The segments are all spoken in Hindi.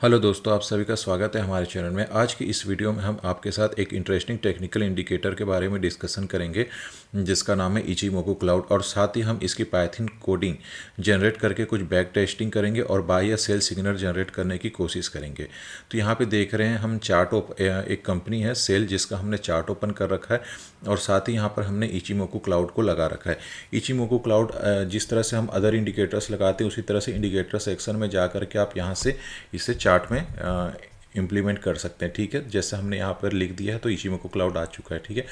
हेलो दोस्तों, आप सभी का स्वागत है हमारे चैनल में। आज की इस वीडियो में हम आपके साथ एक इंटरेस्टिंग टेक्निकल इंडिकेटर के बारे में डिस्कशन करेंगे जिसका नाम है इचिमोकू क्लाउड, और साथ ही हम इसकी पाइथन कोडिंग जनरेट करके कुछ बैक टेस्टिंग करेंगे और बाय या सेल सिग्नल जनरेट करने की कोशिश करेंगे। तो यहाँ पे देख रहे हैं हम एक कंपनी है सेल, जिसका हमने चार्ट ओपन कर रखा है और साथ ही यहाँ पर हमने इचिमोकू क्लाउड को लगा रखा है। इचिमोकू क्लाउड जिस तरह से हम अदर इंडिकेटर्स लगाते हैं उसी तरह से इंडिकेटर सेक्शन में जा कर के आप यहाँ से इसे चार्ट में इम्प्लीमेंट कर सकते हैं। ठीक है, जैसे हमने यहाँ पर लिख दिया है तो इचिमोकू क्लाउड आ चुका है। ठीक है,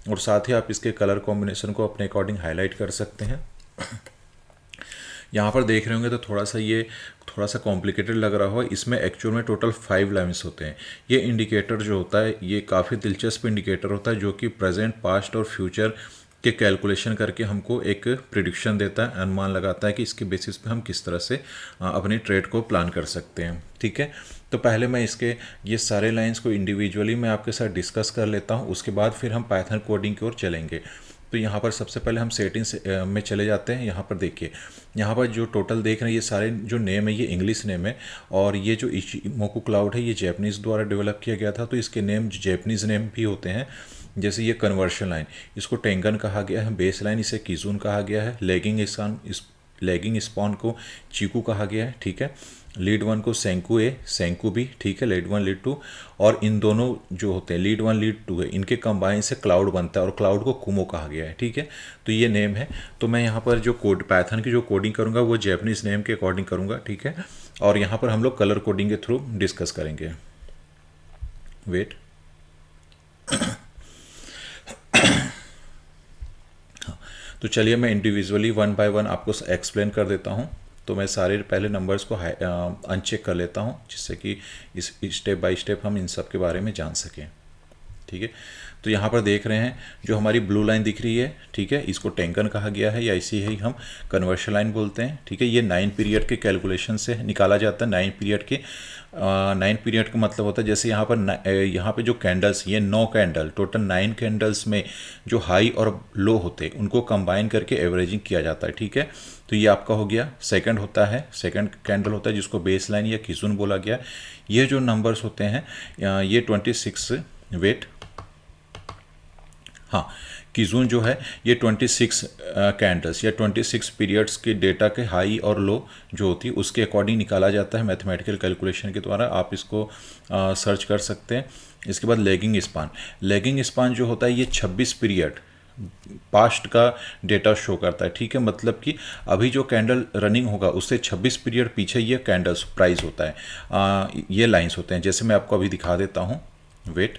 और साथ ही आप इसके कलर कॉम्बिनेशन को अपने अकॉर्डिंग हाईलाइट कर सकते हैं। यहाँ पर देख रहे होंगे तो थोड़ा सा कॉम्प्लिकेटेड लग रहा हो, इसमें एक्चुअल में टोटल 5 लाइन्स होते हैं। ये इंडिकेटर जो होता है ये काफ़ी दिलचस्प इंडिकेटर होता है जो कि प्रेजेंट, पास्ट और फ्यूचर के कैलकुलेशन करके हमको एक प्रिडिक्शन देता है, अनुमान लगाता है कि इसके बेसिस पे हम किस तरह से अपने ट्रेड को प्लान कर सकते हैं। ठीक है, तो पहले मैं ये सारे लाइंस को इंडिविजुअली मैं आपके साथ डिस्कस कर लेता हूँ, उसके बाद फिर हम पाइथन कोडिंग की ओर चलेंगे। तो यहाँ पर सबसे पहले हम सेटिंग्स में चले जाते हैं। यहाँ पर देखिए, यहाँ पर जो टोटल देख रहे हैं ये सारे जो नेम है ये इंग्लिश नेम है, और ये जो इचिमोकू क्लाउड है ये जैपनीज़ द्वारा डेवलप किया गया था, तो इसके नेम जैपनीज़ नेम भी होते हैं। जैसे ये कन्वर्शन लाइन, इसको टेंगन कहा गया है। बेस लाइन इसे कीजून कहा गया है। लेगिंग स्पॉन को चीकू कहा गया है। ठीक है, लीड वन को सेंकू भी। ठीक है, लीड वन लीड टू, और इन दोनों जो होते हैं लीड वन लीड टू है, इनके कंबाइन से क्लाउड बनता है और क्लाउड को कुमो कहा गया है। ठीक है, तो ये नेम है। तो मैं यहाँ पर जो पाइथन की जो कोडिंग करूँगा वो जैपनीज़ नेम के अकॉर्डिंग करूँगा। ठीक है, और यहाँ पर हम लोग कलर कोडिंग के थ्रू डिस्कस करेंगे। वेट, तो चलिए मैं इंडिविजुअली वन बाय वन आपको एक्सप्लेन कर देता हूँ। तो मैं सारे पहले नंबर्स को अनचेक कर लेता हूँ जिससे कि इस स्टेप बाय स्टेप हम इन सब के बारे में जान सकें। ठीक है, तो यहाँ पर देख रहे हैं जो हमारी ब्लू लाइन दिख रही है, ठीक है, इसको टेंकन कहा गया है या इसी ही हम कन्वर्शन लाइन बोलते हैं। ठीक है, ये 9 पीरियड के कैलकुलेशन से निकाला जाता है। 9 पीरियड का मतलब होता है जैसे यहाँ पे जो कैंडल्स, ये 9 कैंडल, टोटल 9 कैंडल्स में जो हाई और लो होते हैं उनको कंबाइन करके एवरेजिंग किया जाता है। ठीक है, तो ये आपका हो गया। सेकंड कैंडल होता है जिसको बेस लाइन या किजुन बोला गया। ये जो नंबर्स होते हैं ये 26 वेट, हाँ, किजून जो है ये 26 कैंडल्स या 26 पीरियड्स के डेटा के हाई और लो जो होती है उसके अकॉर्डिंग निकाला जाता है मैथमेटिकल कैलकुलेशन के द्वारा। आप इसको सर्च कर सकते हैं। इसके बाद लेगिंग स्पान जो होता है ये 26 पीरियड पास्ट का डेटा शो करता है। ठीक है, मतलब कि अभी जो कैंडल रनिंग होगा उससे 26 पीरियड पीछे ये कैंडल्स प्राइस होता है। ये लाइंस होते हैं, जैसे मैं आपको अभी दिखा देता हूँ। वेट,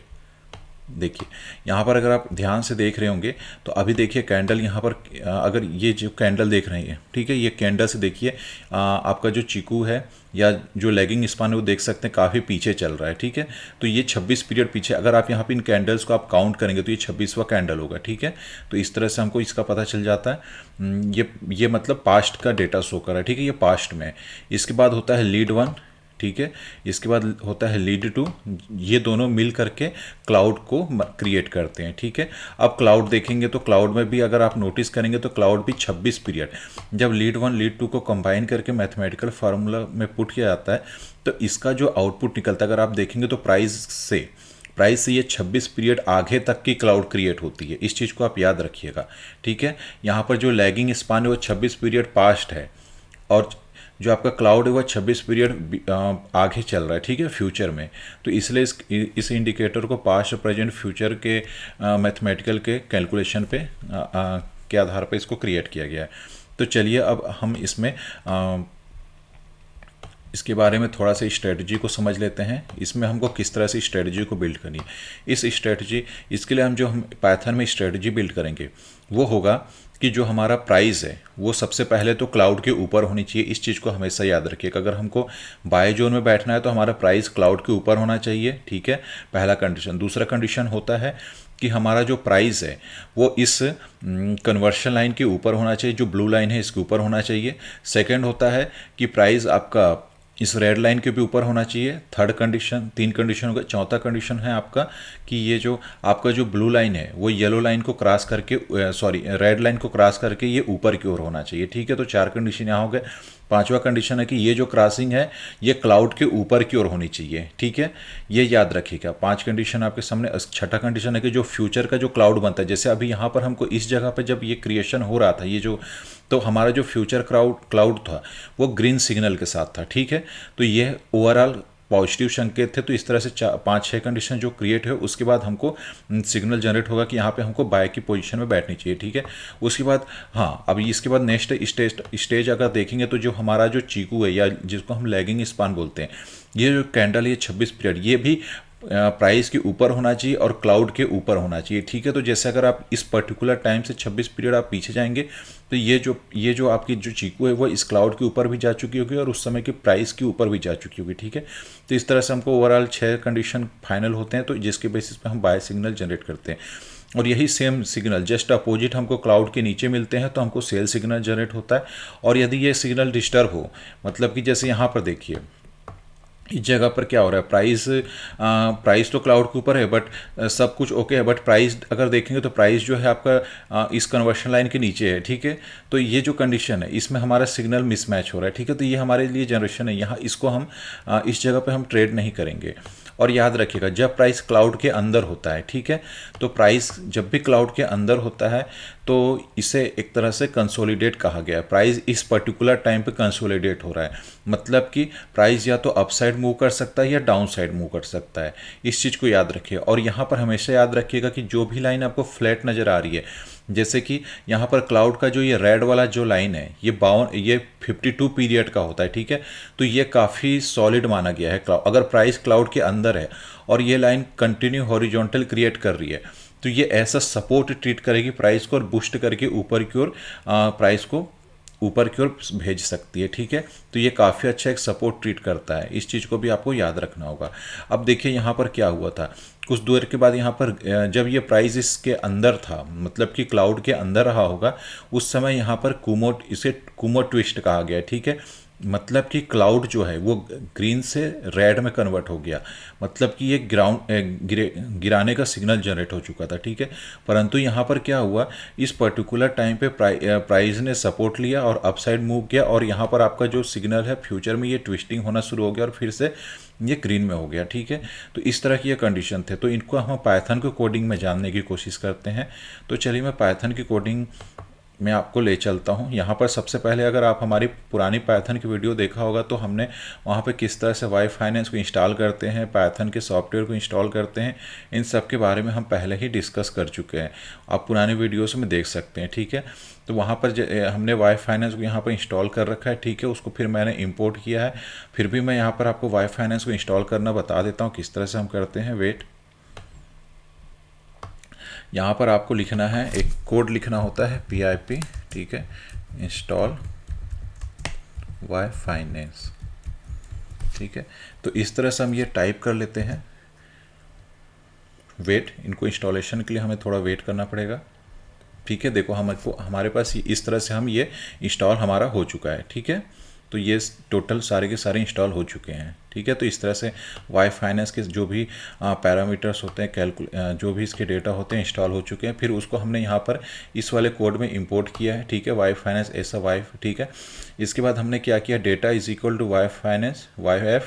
देखिए यहाँ पर अगर आप ध्यान से देख रहे होंगे तो अभी देखिए कैंडल यहाँ पर अगर ये जो कैंडल देख रहे हैं, ठीक है, ये कैंडल से देखिए आपका जो चीकू है या जो लेगिंग स्पान है वो देख सकते हैं काफ़ी पीछे चल रहा है। ठीक है, तो ये 26 पीरियड पीछे, अगर आप यहाँ पे इन कैंडल्स को आप काउंट करेंगे तो ये 26वां कैंडल होगा। ठीक है, तो इस तरह से हमको इसका पता चल जाता है। ये मतलब पास्ट का डेटा शो कर रहा है। ठीक है, ये पास्ट में है। इसके बाद होता है लीड वन। ठीक है, इसके बाद होता है लीड टू। ये दोनों मिल करके क्लाउड को क्रिएट करते हैं। ठीक है, अब क्लाउड देखेंगे तो क्लाउड में भी अगर आप नोटिस करेंगे तो क्लाउड भी 26 पीरियड, जब लीड वन लीड टू को कंबाइन करके मैथमेटिकल फार्मूला में पुट किया जाता है तो इसका जो आउटपुट निकलता है, अगर आप देखेंगे तो प्राइस से ये 26 पीरियड आगे तक की क्लाउड क्रिएट होती है। इस चीज़ को आप याद रखिएगा। ठीक है, यहाँ पर जो लैगिंग स्पान है वो 26 पीरियड पास्ट है और जो आपका क्लाउड है वह 26 पीरियड आगे चल रहा है। ठीक है, फ्यूचर में। तो इसलिए इस इंडिकेटर को पास्ट, प्रेजेंट, फ्यूचर के मैथमेटिकल के कैलकुलेशन पे के आधार पर इसको क्रिएट किया गया है। तो चलिए अब हम इसके बारे में थोड़ा सा स्ट्रेटजी को समझ लेते हैं। इसमें हमको किस तरह से स्ट्रेटजी को बिल्ड करनी है। इसके लिए हम पाइथन में स्ट्रेटजी बिल्ड करेंगे वो होगा कि जो हमारा प्राइस है वो सबसे पहले तो क्लाउड के ऊपर होनी चाहिए। इस चीज़ को हमेशा याद रखिएगा। अगर हमको बाय जोन में बैठना है तो हमारा प्राइस क्लाउड के ऊपर होना चाहिए। ठीक है, पहला कंडीशन। दूसरा कंडीशन होता है कि हमारा जो प्राइस है वो इस कन्वर्शन लाइन के ऊपर होना चाहिए, जो ब्लू लाइन है इसके ऊपर होना चाहिए। सेकेंड होता है कि प्राइस आपका इस रेड लाइन के भी ऊपर होना चाहिए। थर्ड कंडीशन, 3 कंडीशन हो गए। चौथा कंडीशन है आपका कि ये जो आपका जो ब्लू लाइन है वो येलो लाइन को क्रॉस करके रेड लाइन को क्रॉस करके ये ऊपर की ओर होना चाहिए। ठीक है, तो 4 कंडीशन यहाँ हो गए। पांचवा कंडीशन है कि ये जो क्रॉसिंग है ये क्लाउड के ऊपर की ओर होनी चाहिए, ठीक है, ये याद रखिएगा। 5 कंडीशन आपके सामने। छठा कंडीशन है कि जो फ्यूचर का जो क्लाउड बनता है, जैसे अभी यहाँ पर हमको इस जगह पर जब ये क्रिएशन हो रहा था, ये जो, तो हमारा जो फ्यूचर क्लाउड था वो ग्रीन सिग्नल के साथ था, ठीक है। तो ये ओवरऑल पॉजिटिव संकेत थे। तो इस तरह से 5-6 कंडीशन जो क्रिएट है, उसके बाद हमको सिग्नल जनरेट होगा कि यहाँ पे हमको बाय की पोजीशन में बैठनी चाहिए, ठीक है। उसके बाद हाँ, अभी इसके बाद नेक्स्ट स्टेज अगर देखेंगे तो जो हमारा जो चीकू है या जिसको हम लैगिंग स्पान बोलते हैं, ये जो कैंडल है 26 पीरियड, ये भी प्राइस के ऊपर होना चाहिए और क्लाउड के ऊपर होना चाहिए, ठीक है। तो जैसे अगर आप इस पर्टिकुलर टाइम से 26 पीरियड आप पीछे जाएंगे तो ये जो आपकी जो चीकू है वो इस क्लाउड के ऊपर भी जा चुकी होगी और उस समय की प्राइस के ऊपर भी जा चुकी होगी, ठीक है। तो इस तरह से हमको ओवरऑल 6 कंडीशन फाइनल होते हैं, तो जिसके बेसिस पे हम बाय सिग्नल जनरेट करते हैं। और यही सेम सिग्नल जस्ट अपोजिट हमको क्लाउड के नीचे मिलते हैं, तो हमको सेल सिग्नल जनरेट होता है। और यदि ये सिग्नल डिस्टर्ब हो, मतलब कि जैसे यहाँ पर देखिए इस जगह पर क्या हो रहा है, प्राइस तो क्लाउड के ऊपर है, बट सब कुछ ओके है, बट प्राइस अगर देखेंगे तो प्राइस जो है आपका इस कन्वर्शन लाइन के नीचे है, ठीक है। तो ये जो कंडीशन है इसमें हमारा सिग्नल मिसमैच हो रहा है, ठीक है। तो ये हमारे लिए जनरेशन है, यहाँ इसको हम इस जगह पे हम ट्रेड नहीं करेंगे। और याद रखिएगा जब प्राइस क्लाउड के अंदर होता है, ठीक है, तो प्राइस जब भी क्लाउड के अंदर होता है तो इसे एक तरह से कंसोलिडेट कहा गया है। प्राइस इस पर्टिकुलर टाइम पे कंसोलिडेट हो रहा है, मतलब कि प्राइस या तो अपसाइड मूव कर सकता है या डाउन साइड मूव कर सकता है। इस चीज़ को याद रखिए। और यहाँ पर हमेशा याद रखिएगा कि जो भी लाइन आपको फ्लैट नज़र आ रही है, जैसे कि यहाँ पर क्लाउड का जो ये रेड वाला जो लाइन है ये 52 पीरियड का होता है, ठीक है। तो ये काफ़ी सॉलिड माना गया है। अगर प्राइस क्लाउड के अंदर है और ये लाइन कंटिन्यू हॉरिजॉन्टल क्रिएट कर रही है, तो ये ऐसा सपोर्ट ट्रीट करेगी प्राइस को और बूस्ट करके ऊपर की ओर प्राइस को ऊपर की ओर भेज सकती है, ठीक है। तो ये काफ़ी अच्छा एक सपोर्ट ट्रीट करता है, इस चीज़ को भी आपको याद रखना होगा। अब देखिए यहाँ पर क्या हुआ था, कुछ देर के बाद यहाँ पर जब ये प्राइस इसके अंदर था, मतलब कि क्लाउड के अंदर रहा होगा, उस समय यहाँ पर इसे कुमो ट्विस्ट कहा गया, ठीक है। मतलब कि क्लाउड जो है वो ग्रीन से रेड में कन्वर्ट हो गया, मतलब कि ये गिराने का सिग्नल जनरेट हो चुका था, ठीक है। परंतु यहाँ पर क्या हुआ, इस पर्टिकुलर टाइम पे प्राइस ने सपोर्ट लिया और अपसाइड मूव किया, और यहाँ पर आपका जो सिग्नल है फ्यूचर में ये ट्विस्टिंग होना शुरू हो गया और फिर से ये ग्रीन में हो गया, ठीक है। तो इस तरह की ये कंडीशन थे। तो इनको हम पाइथन के कोडिंग में जानने की कोशिश करते हैं। तो चलिए मैं पाइथन की कोडिंग मैं आपको ले चलता हूँ। यहाँ पर सबसे पहले अगर आप हमारी पुरानी पाइथन की वीडियो देखा होगा तो हमने वहाँ पे किस तरह से वाई फाइनेंस को इंस्टॉल करते हैं, पाइथन के सॉफ्टवेयर को इंस्टॉल करते हैं, इन सब के बारे में हम पहले ही डिस्कस कर चुके हैं। आप पुरानी वीडियोस में देख सकते हैं, ठीक है। तो वहाँ पर हमने वाई फाइनेंस को यहाँ पर इंस्टॉल कर रखा है, ठीक है। उसको फिर मैंने इंपोर्ट किया है। फिर भी मैं यहाँ पर आपको वाई फाइनेंस को इंस्टॉल करना बता देता हूँ किस तरह से हम करते हैं। वेट, यहाँ पर आपको लिखना है, एक कोड लिखना होता है PIP, ठीक है, इंस्टॉल वाई फाइनेंस, ठीक है। तो इस तरह से हम ये टाइप कर लेते हैं। वेट, इनको इंस्टॉलेशन के लिए हमें थोड़ा वेट करना पड़ेगा, ठीक है। देखो हमको हमारे पास इस तरह से हम ये इंस्टॉल हमारा हो चुका है, ठीक है। तो ये टोटल सारे के सारे इंस्टॉल हो चुके हैं, ठीक है। तो इस तरह से वाई फाइनेंस के जो भी पैरामीटर्स होते हैं, जो भी इसके डेटा होते हैं इंस्टॉल हो चुके हैं। फिर उसको हमने यहाँ पर इस वाले कोड में इंपोर्ट किया है, ठीक है, वाई फाइनेंस ऐसा वाई, ठीक है। इसके बाद हमने क्या किया, data is equal to y finance YF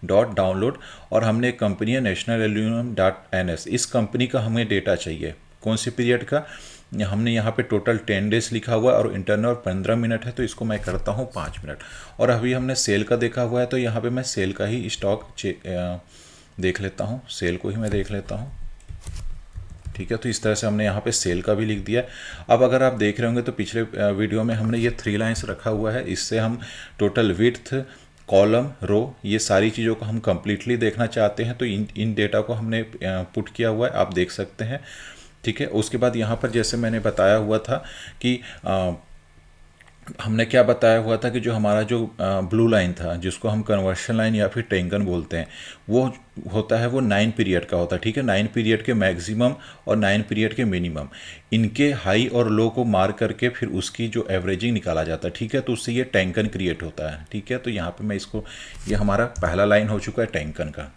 dot download, और हमने एक कंपनी है नेशनल एल्यूमिनियम डॉट NS, इस कंपनी का हमें डेटा चाहिए। कौन सी पीरियड का, हमने यहाँ पे टोटल 10 डेज लिखा हुआ है और इंटरनल 15 मिनट है, तो इसको मैं करता हूँ 5 मिनट। और अभी हमने सेल का देखा हुआ है, तो यहाँ पे मैं सेल का ही स्टॉक देख लेता हूँ, सेल को ही मैं देख लेता हूँ, ठीक है। तो इस तरह से हमने यहाँ पे सेल का भी लिख दिया। अब अगर आप देख रहे होंगे तो पिछले वीडियो में हमने ये 3 लाइन्स रखा हुआ है, इससे हम टोटल विड्थ, कॉलम, रो, ये सारी चीज़ों को हम कम्प्लीटली देखना चाहते हैं। तो इन डेटा को हमने पुट किया हुआ है, आप देख सकते हैं, ठीक है। उसके बाद यहाँ पर जैसे मैंने बताया हुआ था कि हमने क्या बताया हुआ था कि जो हमारा जो ब्लू लाइन था, जिसको हम कन्वर्शन लाइन या फिर टेंगन बोलते हैं, वो होता है, वो 9 पीरियड का होता है, ठीक है। 9 पीरियड के मैक्सिमम और 9 पीरियड के मिनिमम, इनके हाई और लो को मार करके फिर उसकी जो एवरेजिंग निकाला जाता है, ठीक है। तो उससे ये टेंगन क्रिएट होता है, ठीक है। तो यहाँ पे मैं इसको, ये हमारा पहला लाइन हो चुका है टेंगन का।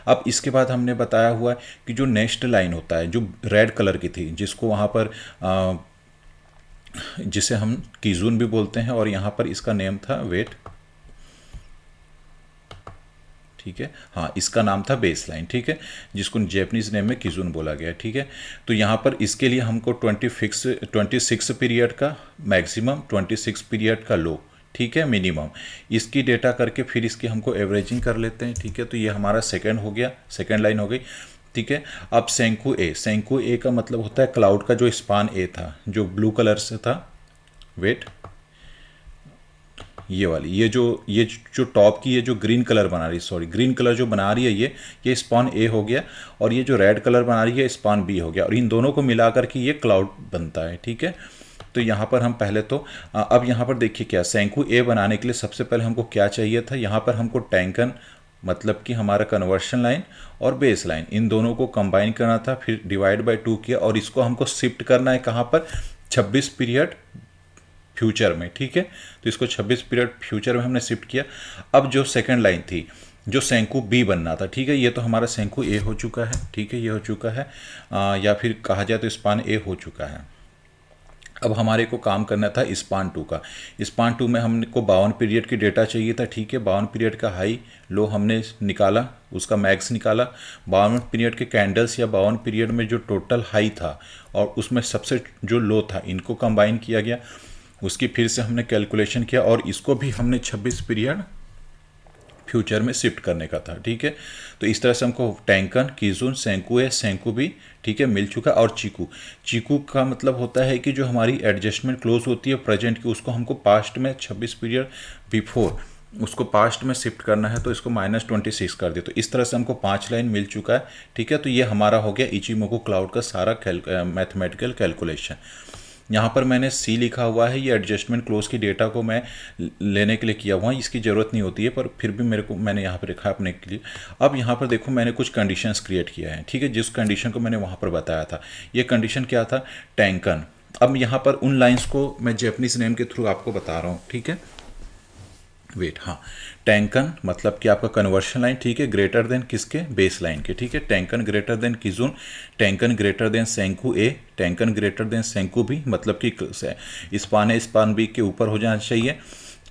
अब इसके बाद हमने बताया हुआ है कि जो नेक्स्ट लाइन होता है, जो रेड कलर की थी, जिसको वहाँ पर जिसे हम कीजून भी बोलते हैं, और यहाँ पर इसका नेम था वेट। ठीक है, हाँ, इसका नाम था बेस लाइन। ठीक है, जिसको जैपनीज नेम में कीजून बोला गया। ठीक है, तो यहाँ पर इसके लिए हमको 26 पीरियड का मैक्सिमम, 26 पीरियड का लो, ठीक है, मिनिमम, इसकी डेटा करके फिर इसकी हमको एवरेजिंग कर लेते हैं। ठीक है, तो ये हमारा सेकंड हो गया, सेकंड लाइन हो गई। ठीक है, अब सेंकू ए का मतलब होता है क्लाउड का जो स्पान ए था, जो ब्लू कलर से था। वेट, ये वाली, ये जो टॉप की, ये जो ग्रीन कलर बना रही है, सॉरी, ग्रीन कलर जो बना रही है, ये स्पॉन ए हो गया, और ये जो रेड कलर बना रही है स्पॉन बी हो गया, और इन दोनों को मिलाकर के ये क्लाउड बनता है। ठीक है, तो यहाँ पर हम पहले तो अब यहाँ पर देखिए क्या, सेंकू ए बनाने के लिए सबसे पहले हमको क्या चाहिए था, यहाँ पर हमको टैंकन, मतलब कि हमारा कन्वर्शन लाइन और बेस लाइन, इन दोनों को कंबाइन करना था, फिर डिवाइड बाय 2 किया, और इसको हमको शिफ्ट करना है कहाँ पर, 26 पीरियड फ्यूचर में। ठीक है, तो इसको 26 पीरियड फ्यूचर में हमने शिफ्ट किया। अब जो सेकंड लाइन थी, जो सेंकू बी बनना था, ठीक है, ये तो हमारा सेंकू ए हो चुका है। ठीक है, ये हो चुका है, या फिर कहा जाए तो स्पान ए हो चुका है। अब हमारे को काम करना था स्पान टू का। स्पान टू में हमको 52 पीरियड की डेटा चाहिए था। ठीक है, 52 पीरियड का हाई लो हमने निकाला, उसका मैक्स निकाला। 52 पीरियड के कैंडल्स या 52 पीरियड में जो टोटल हाई था और उसमें सबसे जो लो था, इनको कंबाइन किया गया, उसकी फिर से हमने कैलकुलेशन किया, और इसको भी हमने 26 पीरियड फ्यूचर में शिफ्ट करने का था। ठीक है, तो इस तरह से हमको टैंकन, कीजून, सेंकू है, सेंकू भी, ठीक है, मिल चुका। और चीकू, चीकू का मतलब होता है कि जो हमारी एडजस्टमेंट क्लोज होती है प्रेजेंट की, उसको हमको पास्ट में 26 पीरियड बिफोर उसको पास्ट में शिफ्ट करना है, तो इसको -26 कर दिया। तो इस तरह से हमको 5 लाइन मिल चुका है। ठीक है, तो ये हमारा हो गया इचिमोकू क्लाउड का सारा मैथमेटिकल कैलकुलेशन। यहाँ पर मैंने सी लिखा हुआ है, ये एडजस्टमेंट क्लोज की डेटा को मैं लेने के लिए किया हुआ है, इसकी ज़रूरत नहीं होती है, पर फिर भी मैंने यहाँ पर लिखा अपने के लिए। अब यहाँ पर देखो, मैंने कुछ कंडीशंस क्रिएट किया है। ठीक है, जिस कंडीशन को मैंने वहाँ पर बताया था, ये कंडीशन क्या था, टैंकन। अब यहाँ पर उन लाइन्स को मैं जैपनीज नेम के थ्रू आपको बता रहा हूँ। ठीक है, वेट, हाँ, टैंकन मतलब कि आपका कन्वर्शन लाइन, ठीक है, ग्रेटर देन किसके, बेस लाइन के। ठीक है, टैंकन ग्रेटर देन किजून, टैंकन ग्रेटर देन सेंकू ए, टैंकन ग्रेटर देन सेंकू बी, मतलब कि स्पान बी के ऊपर हो जाना चाहिए।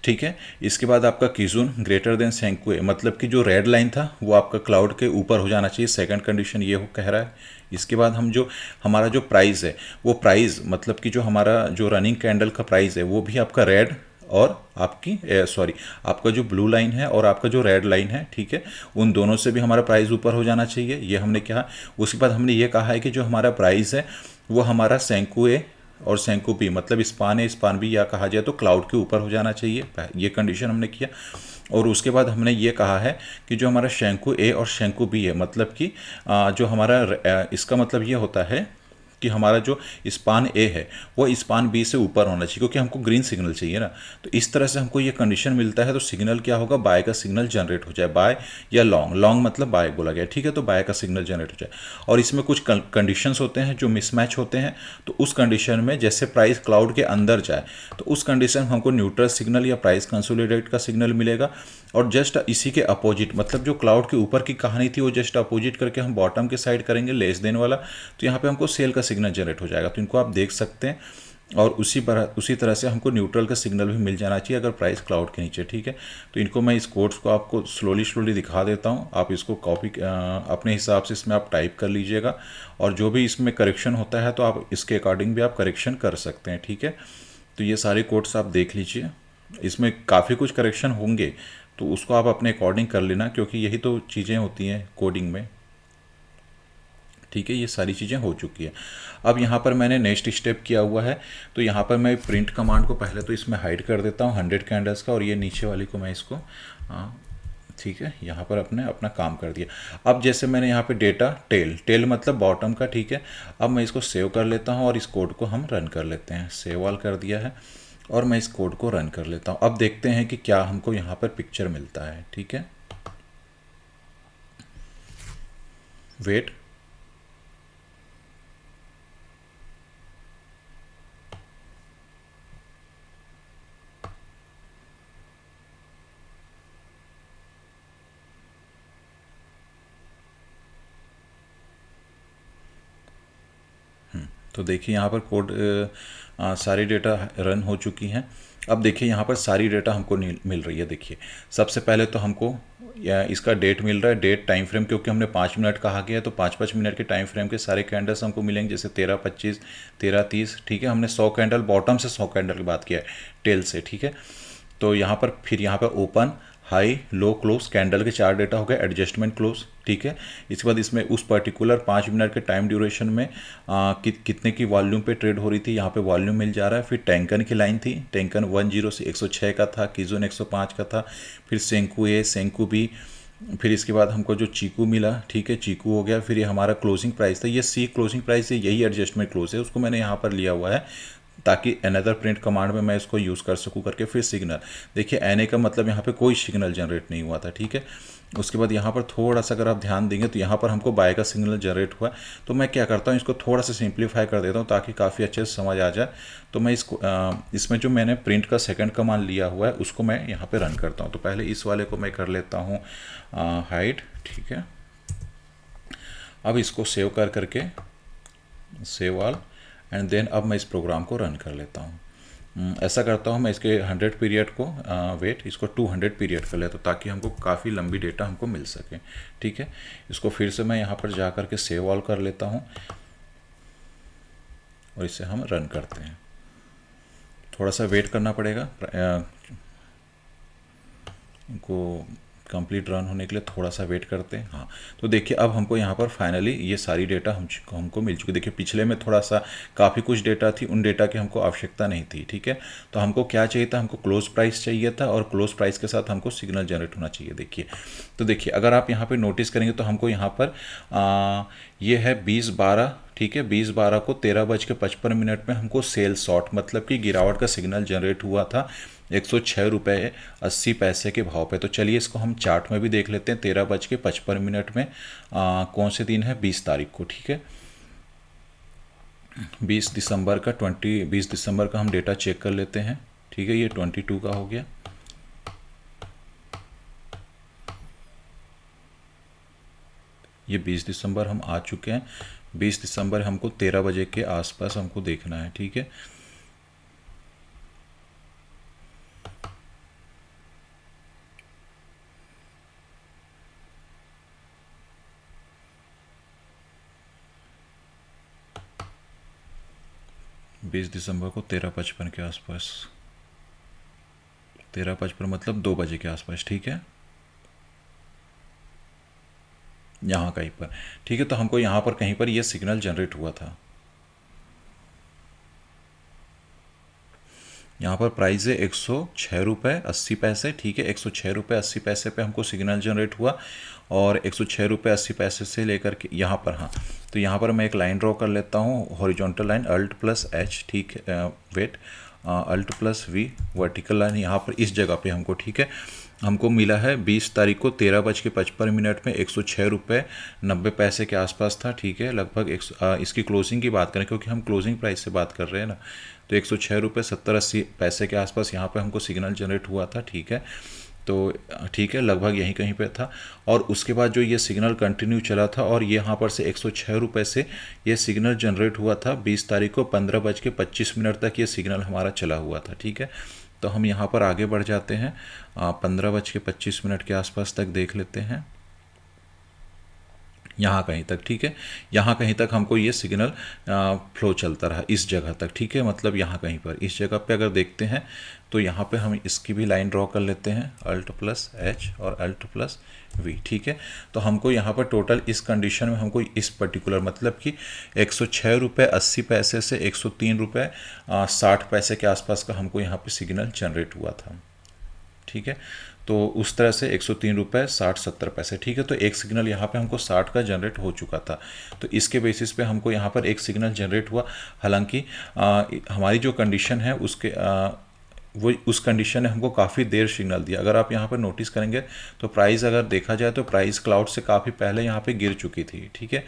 ठीक है, इसके बाद आपका किजून ग्रेटर देन सेंकू ए, मतलब कि जो रेड लाइन था वो आपका क्लाउड के ऊपर हो जाना चाहिए। सेकंड कंडीशन ये हो कह रहा है। इसके बाद हम जो हमारा जो प्राइस है, वो प्राइस मतलब कि जो हमारा जो रनिंग कैंडल का प्राइस है, वो भी आपका रेड, और आपकी सॉरी, आपका जो ब्लू लाइन है और आपका जो रेड लाइन है, ठीक है, उन दोनों से भी हमारा प्राइस ऊपर हो जाना चाहिए। ये हमने कहा। उसके बाद हमने ये कहा है कि जो हमारा प्राइस है वो हमारा सेंकू ए और सेंकू बी, मतलब स्पान ए स्पान बी, या कहा जाए तो क्लाउड के ऊपर हो जाना चाहिए। ये कंडीशन हमने किया। और उसके बाद हमने ये कहा है कि जो हमारा शंकु ए और शंकु बी है, मतलब कि जो हमारा इसका मतलब ये होता है कि हमारा जो स्पान ए है वो स्पान बी से ऊपर होना चाहिए, क्योंकि हमको ग्रीन सिग्नल चाहिए ना। तो इस तरह से हमको ये कंडीशन मिलता है। तो सिग्नल क्या होगा, बाय का सिग्नल जनरेट हो जाए, बाय या लॉन्ग, लॉन्ग मतलब बाय बोला गया। ठीक है, तो बाय का सिग्नल जनरेट हो जाए। और इसमें कुछ कंडीशंस होते हैं जो मिसमैच होते हैं। तो उस कंडीशन में जैसे प्राइस क्लाउड के अंदर जाए, तो उस कंडीशन में हमको न्यूट्रल सिग्नल या प्राइस कंसोलिडेट का सिग्नल मिलेगा। और जस्ट इसी के अपोजिट, मतलब जो क्लाउड के ऊपर की कहानी थी वो जस्ट अपोजिट करके हम बॉटम के साइड करेंगे, लेस देन वाला, तो यहाँ पे हमको सेल का सिग्नल जनरेट हो जाएगा। तो इनको आप देख सकते हैं। और उसी तरह से हमको न्यूट्रल का सिग्नल भी मिल जाना चाहिए अगर प्राइस क्लाउड के नीचे। ठीक है, तो इनको मैं इस कोड्स को आपको स्लोली दिखा देता हूँ। आप इसको कॉपी अपने हिसाब से इसमें आप टाइप कर लीजिएगा, और जो भी इसमें करेक्शन होता है तो आप इसके अकॉर्डिंग भी आप करेक्शन कर सकते हैं। ठीक है, तो ये सारे कोड्स आप देख लीजिए। इसमें काफ़ी कुछ करेक्शन होंगे, तो उसको आप अपने अकॉर्डिंग कर लेना, क्योंकि यही तो चीज़ें होती हैं कोडिंग में। ठीक है, ये सारी चीज़ें हो चुकी है। अब यहाँ पर मैंने नेक्स्ट स्टेप किया हुआ है। तो यहाँ पर मैं प्रिंट कमांड को पहले तो इसमें हाइड कर देता हूँ 100 कैंडल्स का, और ये नीचे वाली को मैं इसको ठीक है, यहाँ पर अपने अपना काम कर दिया। अब जैसे मैंने यहाँ पे डेटा टेल मतलब बॉटम का। ठीक है, अब मैं इसको सेव कर लेता हूँ और इस कोड को हम रन कर लेते हैं। सेव ऑल कर दिया है, और मैं इस कोड को रन कर लेता हूँ। अब देखते हैं कि क्या हमको यहाँ पर पिक्चर मिलता है। ठीक है, वेट, तो देखिए यहाँ पर कोड सारी डेटा रन हो चुकी हैं। अब देखिए यहाँ पर सारी डेटा हमको मिल रही है। देखिए सबसे पहले तो हमको या इसका डेट मिल रहा है, डेट टाइम फ्रेम, क्योंकि हमने 5 मिनट कहा गया है तो 5-5 मिनट के टाइम फ्रेम के सारे कैंडल्स हमको मिलेंगे, जैसे 13-25, 13-30। ठीक है, हमने 100 कैंडल बॉटम से 100 कैंडल की बात किया है टेल से। ठीक है, तो यहाँ पर फिर यहाँ पर ओपन, हाई, लो, क्लोज कैंडल के 4 डेटा हो गए, एडजस्टमेंट, क्लोज। ठीक है, इसके बाद इसमें उस पर्टिकुलर 5 मिनट के टाइम ड्यूरेशन में कितने की वॉल्यूम पे ट्रेड हो रही थी, यहाँ पे वॉल्यूम मिल जा रहा है। फिर टैंकन की लाइन थी, टैंकन 10 से 106 का था, कीजोन 105 का था, फिर सेंकू ए, सेंकू बी, फिर इसके बाद हमको जो चीकू मिला, ठीक है, चीकू हो गया। फिर ये हमारा क्लोजिंग प्राइस था, ये सी क्लोजिंग प्राइस है, यही एडजस्टमेंट क्लोज है, उसको मैंने यहाँ पर लिया हुआ है ताकि अनदर प्रिंट कमांड में मैं इसको यूज़ कर सकूँ करके। फिर सिग्नल, देखिए एन का मतलब यहाँ पे कोई सिग्नल जनरेट नहीं हुआ था। ठीक है, उसके बाद यहाँ पर थोड़ा सा अगर आप ध्यान देंगे तो यहाँ पर हमको बाय का सिग्नल जनरेट हुआ है। तो मैं क्या करता हूँ, इसको थोड़ा सा सिंप्लीफाई कर देता हूँ ताकि काफ़ी अच्छे से समझ आ जाए। तो मैं इसको इसमें जो मैंने प्रिंट का सेकंड कमांड लिया हुआ है उसको मैं यहाँ पे रन करता हूँ। तो पहले इस वाले को मैं कर लेता हूँ हाइड। ठीक है, अब इसको सेव कर करके सेव ऑल, एंड देन अब मैं इस प्रोग्राम को रन कर लेता हूँ। ऐसा करता हूँ मैं इसके 100 पीरियड को वेट इसको 200 पीरियड कर लेता हूँ ताकि हमको काफ़ी लंबी डेटा हमको मिल सके। ठीक है, इसको फिर से मैं यहाँ पर जा कर के सेव ऑल कर लेता हूँ और इसे हम रन करते हैं। थोड़ा सा वेट करना पड़ेगा इनको कंप्लीट रन होने के लिए, थोड़ा सा वेट करते हैं। हाँ, तो देखिए अब हमको यहाँ पर फाइनली ये सारी डेटा हमको मिल चुकी। देखिए पिछले में थोड़ा सा काफ़ी कुछ डेटा थी, उन डेटा की हमको आवश्यकता नहीं थी। ठीक है, तो हमको क्या चाहिए था, हमको क्लोज प्राइस चाहिए था और क्लोज प्राइस के साथ हमको सिग्नल जनरेट होना चाहिए। देखिए, तो देखिए अगर आप यहाँ पर नोटिस करेंगे तो हमको यहाँ पर ये है 20-12। ठीक है, 20-12 को 13:55 में हमको सेल शॉर्ट मतलब कि गिरावट का सिग्नल जनरेट हुआ था 106.80 के भाव पे। तो चलिए इसको हम चार्ट में भी देख लेते हैं। 13:55 में कौन से दिन है, 20 तारीख को। ठीक है, 20 दिसंबर का हम डेटा चेक कर लेते हैं। ठीक है, ये 22 का हो गया। ये 20 दिसंबर हम आ चुके हैं। 20 दिसंबर हमको 13 बजे के आसपास हमको देखना है। ठीक है, बीस दिसंबर को 13:55 के आसपास, 13:55 मतलब 2 बजे के आसपास। ठीक है, यहाँ कहीं पर। ठीक है, तो हमको यहाँ पर कहीं पर ये सिग्नल जनरेट हुआ था। यहाँ पर प्राइस है 106.80। ठीक है, 106.80 पे हमको सिग्नल जनरेट हुआ और 106.80 से लेकर के यहाँ पर, हाँ, तो यहाँ पर मैं एक लाइन ड्रॉ कर लेता हूँ, हॉरिजॉन्टल लाइन, Alt+H। ठीक है, वेट, Alt+V, वर्टिकल लाइन यहाँ पर इस जगह पे हमको। ठीक है, हमको मिला है 20 तारीख को 13:55 में 106.90 के आसपास था। ठीक है, लगभग इसकी क्लोजिंग की बात करें क्योंकि हम क्लोजिंग प्राइस से बात कर रहे हैं ना, तो 106.70-80 के आसपास यहाँ पे हमको सिग्नल जनरेट हुआ था। ठीक है, तो ठीक है, लगभग यहीं कहीं पे था। और उसके बाद जो ये सिग्नल कंटिन्यू चला था और ये यहाँ पर से 106 रुपये से ये सिग्नल जनरेट हुआ था 20 तारीख को 15:25 तक ये सिग्नल हमारा चला हुआ था। ठीक है, तो हम यहाँ पर आगे बढ़ जाते हैं, 15:25 के आसपास तक देख लेते हैं, यहाँ कहीं तक। ठीक है, यहाँ कहीं तक हमको ये सिग्नल फ्लो चलता रहा इस जगह तक। ठीक है, मतलब यहाँ कहीं पर इस जगह पे अगर देखते हैं तो यहाँ पे हम इसकी भी लाइन ड्रॉ कर लेते हैं, Alt+H और Alt+V। ठीक है, तो हमको यहाँ पर टोटल इस कंडीशन में हमको इस पर्टिकुलर मतलब कि 106.80 से 103.60 के आसपास का हमको यहाँ पे सिग्नल जनरेट हुआ था। ठीक है, तो उस तरह से 103.60-70। ठीक है, तो एक सिग्नल यहाँ पे हमको 60 का जनरेट हो चुका था। तो इसके बेसिस पे हमको यहाँ पर एक सिग्नल जनरेट हुआ। हालांकि हमारी जो कंडीशन है उसके वो उस कंडीशन ने हमको काफ़ी देर सिग्नल दिया। अगर आप यहाँ पर नोटिस करेंगे तो प्राइस अगर देखा जाए तो प्राइस क्लाउड से काफ़ी पहले यहाँ पे गिर चुकी थी। ठीक है,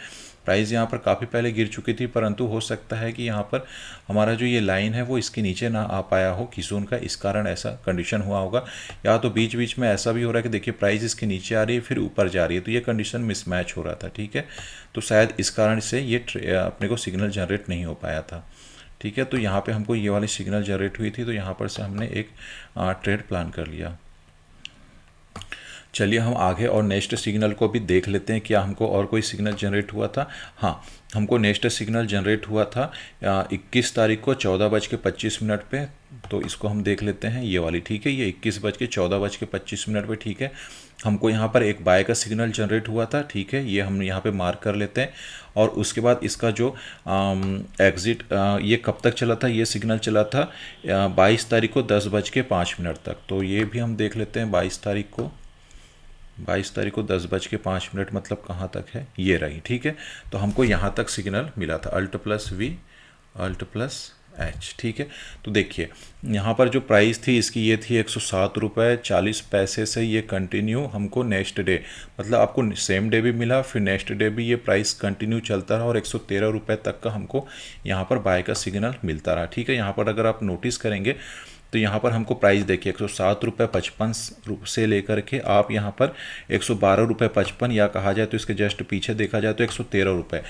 प्राइस यहाँ पर काफ़ी पहले गिर चुकी थी, परंतु हो सकता है कि यहाँ पर हमारा जो ये लाइन है वो इसके नीचे ना आ पाया हो किसोन का, इस कारण ऐसा कंडीशन हुआ होगा। या तो बीच बीच में ऐसा भी हो रहा है कि देखिए प्राइस इसके नीचे आ रही है फिर ऊपर जा रही है, तो ये कंडीशन मिसमैच हो रहा था। ठीक है, तो शायद इस कारण से ये अपने को सिग्नल जनरेट नहीं हो पाया था। ठीक है, तो यहाँ पे हमको ये वाली सिग्नल जनरेट हुई थी, तो यहाँ पर से हमने एक ट्रेड प्लान कर लिया। चलिए हम आगे और नेक्स्ट सिग्नल को भी देख लेते हैं, क्या हमको और कोई सिग्नल जनरेट हुआ था। हाँ, हमको नेक्स्ट सिग्नल जनरेट हुआ था 21 तारीख को 14:25 पे, तो इसको हम देख लेते हैं ये वाली। ठीक है, ये 14:25 पे। ठीक है, हमको यहाँ पर एक बाय का सिग्नल जनरेट हुआ था। ठीक है, ये हम यहाँ पे मार्क कर लेते हैं। और उसके बाद इसका जो एग्ज़िट ये कब तक चला था, ये सिग्नल चला था 22 तारीख को 10:05 तक। तो ये भी हम देख लेते हैं 22 तारीख को 10:05 मतलब कहाँ तक है, ये रही। ठीक है, तो हमको यहाँ तक सिग्नल मिला था Alt+V ठीक है, तो देखिए यहाँ पर जो प्राइस थी इसकी ये थी 107 रुपये 40 पैसे से ये कंटिन्यू हमको नेक्स्ट डे, मतलब आपको सेम डे भी मिला, फिर नेक्स्ट डे भी ये प्राइस कंटिन्यू चलता रहा और 113 रुपये तक का हमको यहाँ पर बाय का सिग्नल मिलता रहा। ठीक है, यहाँ पर अगर आप नोटिस करेंगे तो यहाँ पर हमको प्राइस देखिए 107.55 से लेकर के आप यहाँ पर 112.55 या कहा जाए तो इसके जस्ट पीछे देखा जाए तो 113 रुपये,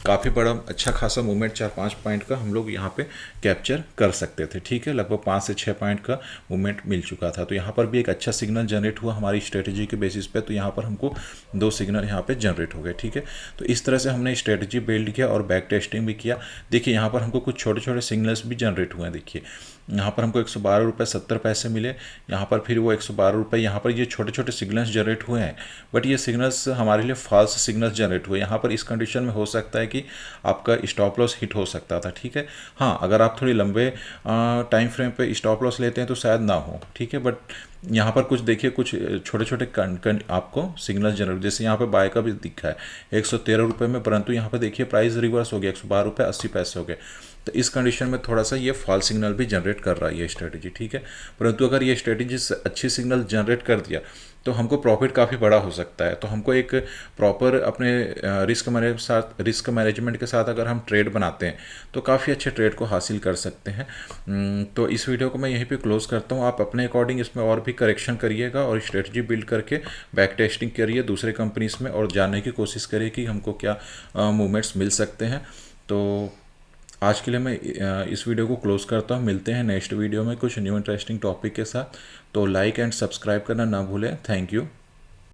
काफ़ी बड़ा अच्छा खासा मूवमेंट 4-5 पॉइंट का हम लोग यहाँ पे कैप्चर कर सकते थे। ठीक है, लगभग 5 से 6 पॉइंट का मूवमेंट मिल चुका था। तो यहाँ पर भी एक अच्छा सिग्नल जनरेट हुआ हमारी स्ट्रेटजी के बेसिस पे, तो यहाँ पर हमको 2 सिग्नल यहाँ पे जनरेट हो गए। ठीक है, तो इस तरह से हमने स्ट्रेटजी बिल्ड किया और बैक टेस्टिंग भी किया। देखिए यहाँ पर हमको कुछ छोटे छोटे सिग्नल्स भी जनरेट हुए हैं। देखिए यहाँ पर हमको 112.70 रुपये मिले, यहाँ पर फिर वो 112 रुपये, यहाँ पर ये छोटे छोटे सिग्नल्स जनरेट हुए हैं, बट ये सिग्नल्स हमारे लिए फॉल्स सिग्नल्स जनरेट हुए। यहाँ पर इस कंडीशन में हो सकता है कि आपका स्टॉप लॉस हिट हो सकता था। ठीक है, हाँ अगर आप थोड़ी लंबे टाइम फ्रेम पे स्टॉप लॉस लेते हैं तो शायद ना हो। ठीक है, बट यहाँ पर कुछ देखिए कुछ छोटे छोटे आपको सिग्नल जनरेट, जैसे यहाँ पे बाय का भी दिखा है 113 रुपये में, परंतु यहाँ पे देखिए प्राइस रिवर्स हो गया 112.80 हो गए। तो इस कंडीशन में थोड़ा सा ये फॉल सिग्नल भी जनरेट कर रहा है ये स्ट्रेटजी। ठीक है, परंतु अगर ये स्ट्रेटजी अच्छी सिग्नल जनरेट कर दिया तो हमको प्रॉफिट काफ़ी बड़ा हो सकता है। तो हमको एक प्रॉपर अपने रिस्क मैनेजमेंट के साथ अगर हम ट्रेड बनाते हैं तो काफ़ी अच्छे ट्रेड को हासिल कर सकते हैं। तो इस वीडियो को मैं यहीं पे क्लोज करता हूँ। आप अपने अकॉर्डिंग इसमें और भी करेक्शन करिएगा और स्ट्रेटजी बिल्ड करके बैक टेस्टिंग करिए दूसरे कंपनीज में और जानने की कोशिश करिए कि हमको क्या मूवमेंट्स मिल सकते हैं। तो आज के लिए मैं इस वीडियो को क्लोज करता हूँ। मिलते हैं नेक्स्ट वीडियो में कुछ न्यू इंटरेस्टिंग टॉपिक के साथ। तो लाइक एंड सब्सक्राइब करना ना भूलें। Thank you.